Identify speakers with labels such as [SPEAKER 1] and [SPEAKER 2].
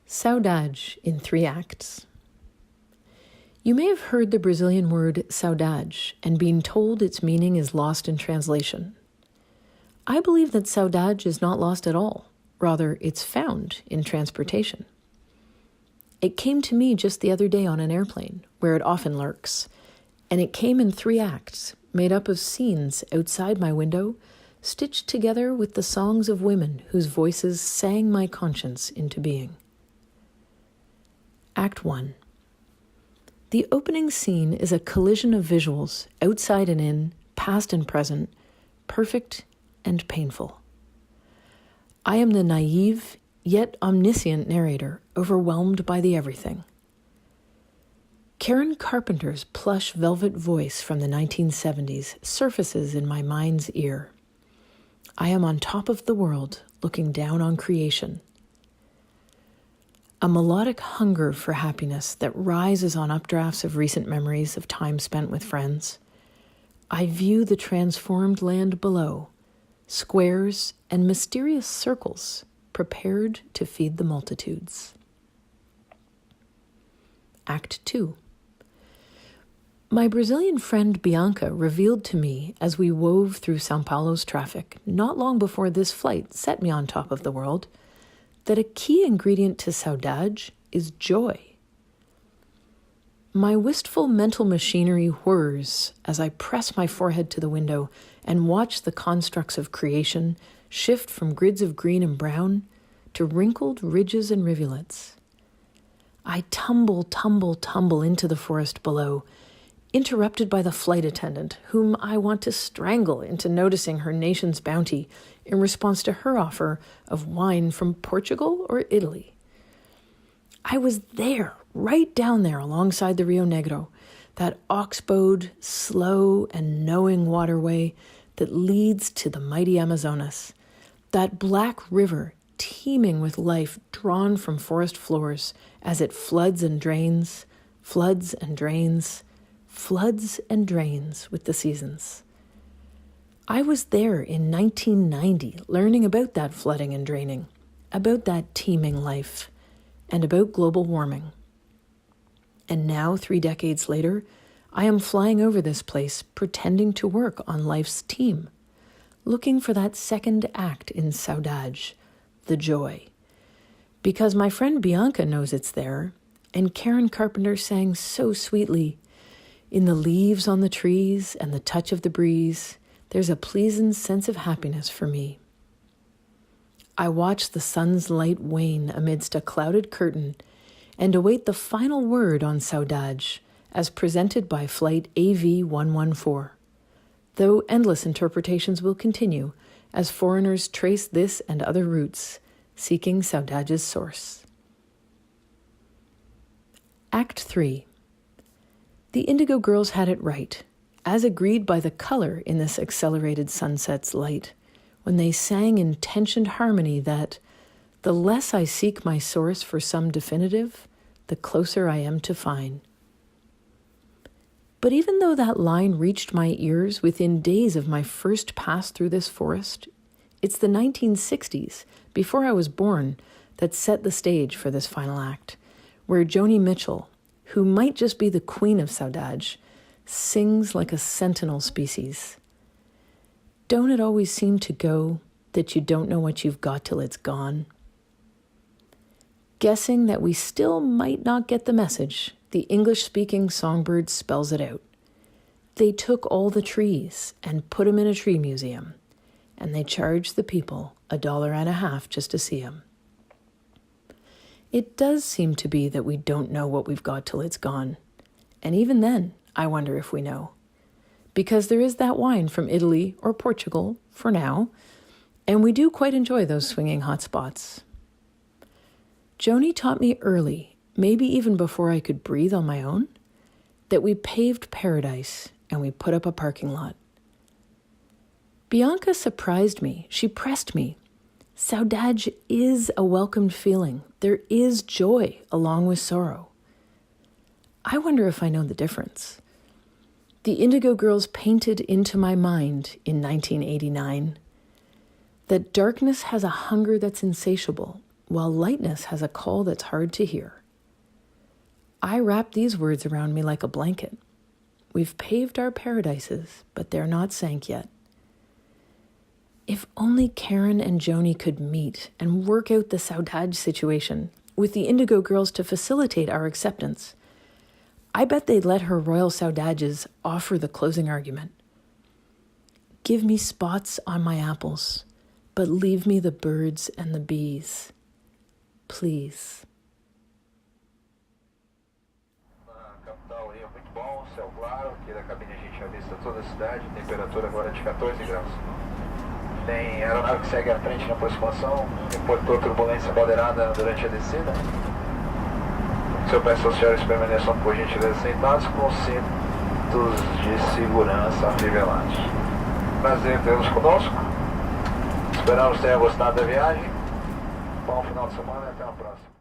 [SPEAKER 1] Saudade in 3 acts. You may have heard the Brazilian word saudade and been told its meaning is lost in translation. I believe that saudade is not lost at all. Rather, it's found in transportation. It came to me just the other day on an airplane, where it often lurks, and it came in 3 acts, made up of scenes outside my window, stitched together with the songs of women whose voices sang my conscience into being. Act 1. The opening scene is a collision of visuals, outside and in, past and present, perfect and painful. I am the naive, yet omniscient narrator, overwhelmed by the everything. Karen Carpenter's plush velvet voice from the 1970s surfaces in my mind's ear. I am on top of the world, looking down on creation. A melodic hunger for happiness that rises on updrafts of recent memories of time spent with friends. I view the transformed land below, squares and mysterious circles prepared to feed the multitudes. Act 2. My Brazilian friend Bianca revealed to me as we wove through São Paulo's traffic, not long before this flight set me on top of the world, that a key ingredient to saudade is joy. My wistful mental machinery whirs as I press my forehead to the window and watch the constructs of creation shift from grids of green and brown to wrinkled ridges and rivulets. I tumble into the forest below, interrupted by the flight attendant, whom I want to strangle into noticing her nation's bounty in response to her offer of wine from Portugal or Italy. I was there, right down there alongside the Rio Negro, that ox-bowed, slow and knowing waterway that leads to the mighty Amazonas, that black river teeming with life drawn from forest floors as it floods and drains, floods and drains, floods and drains with the seasons. I was there in 1990 learning about that flooding and draining, about that teeming life, and about global warming. And now, 3 decades later, I am flying over this place pretending to work on life's team, looking for that second act in Saudade, the joy. Because my friend Bianca knows it's there, and Karen Carpenter sang so sweetly, "In the leaves on the trees and the touch of the breeze, there's a pleasing sense of happiness for me." I watch the sun's light wane amidst a clouded curtain and await the final word on Saudade as presented by Flight AV114, though endless interpretations will continue as foreigners trace this and other routes, seeking Saudade's source. Act 3. The Indigo Girls had it right, as agreed by the color in this accelerated sunset's light, when they sang in tensioned harmony that the less I seek my source for some definitive, the closer I am to find. But even though that line reached my ears within days of my first pass through this forest, it's the 1960s, before I was born, that set the stage for this final act, where Joni Mitchell, who might just be the queen of Saudade, sings like a sentinel species. Don't it always seem to go that you don't know what you've got till it's gone? Guessing that we still might not get the message, the English-speaking songbird spells it out. They took all the trees and put them in a tree museum, and they charged the people $1.50 just to see them. It does seem to be that we don't know what we've got till it's gone. And even then, I wonder if we know. Because there is that wine from Italy or Portugal, for now, and we do quite enjoy those swinging hot spots. Joni taught me early, maybe even before I could breathe on my own, that we paved paradise and we put up a parking lot. Bianca surprised me. She pressed me. Saudade is a welcomed feeling. There is joy along with sorrow. I wonder if I know the difference. The Indigo Girls painted into my mind in 1989 that darkness has a hunger that's insatiable, while lightness has a call that's hard to hear. I wrap these words around me like a blanket. We've paved our paradises, but they're not sank yet. If only Karen and Joni could meet and work out the Saudade situation with the Indigo Girls to facilitate our acceptance. I bet they'd let her royal Saudades offer the closing argument. Give me spots on my apples, but leave me the birds and the bees. Please.
[SPEAKER 2] Capital Rio, muito bom, céu claro, aqui da cabine a gente avista toda a cidade, temperatura agora de 14 graus. Tem aeronave que segue à frente na aproximação, reportou turbulência moderada durante a descida. Se eu peço aos senhores permaneçam por gentileza sentados com cintos de segurança afivelados. Prazer tê-los conosco, esperamos que tenham gostado da viagem, bom final de semana e até a próxima.